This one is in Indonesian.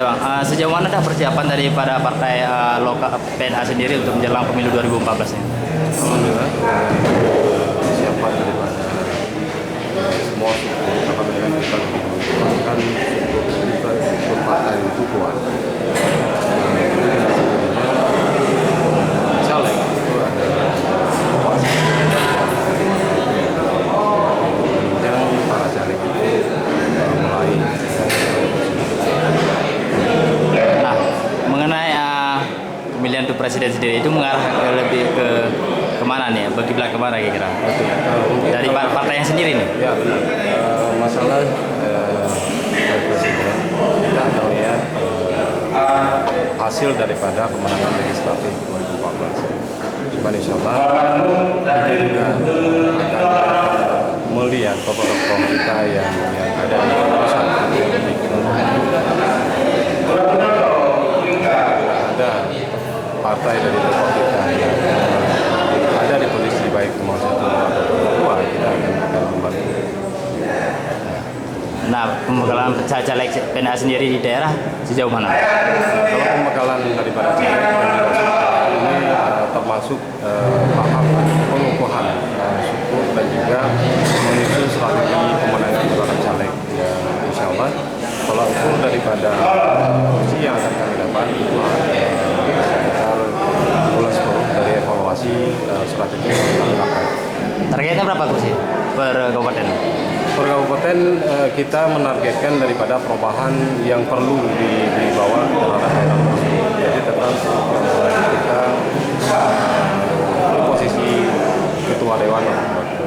Bang, sejauh mana dah persiapan daripada partai lokal PNA sendiri untuk menjelang pemilu 2014 ini? Alhamdulillah, persiapan daripada semua suku apabila kita lebih mengembangkan struktur partai itu kuat. Caleg itu ada yang para caleg itu mulai. Nah, mengenai pemilihan untuk presiden sendiri itu mengarah lebih ke kemana nih? Berkiblat kemana kira-kira? Dari partai yang sendiri nih? Ya benar. Masalah presiden kita akan lihat hasil daripada kemenangan legislatif 2014. Cuman insya Allah kita juga akan melihat tokoh-tokoh kita yang ada di pusat ada partai dari tokoh kita yang ada di posisi baik nomor 1 atau 2, kita akan membantu. Nah, pembekalan caleg PNA sendiri di daerah sejauh mana? Kalau pembekalan daripada caleg ini termasuk tahap pengukuhan struktur dan juga menyusun strategi pemenangan para caleg. Ya, insya Allah kalau ukur daripada kursi yang akan kami dapat itu sekitar 12 dari evaluasi strategi yang kami lakukan. Targetnya berapa kursi per kabupaten? Per kabupaten kita menargetkan daripada perubahan yang perlu dibawa terhadap daerah tersebut. Jadi tetap kita di posisi ketua dewan gitu.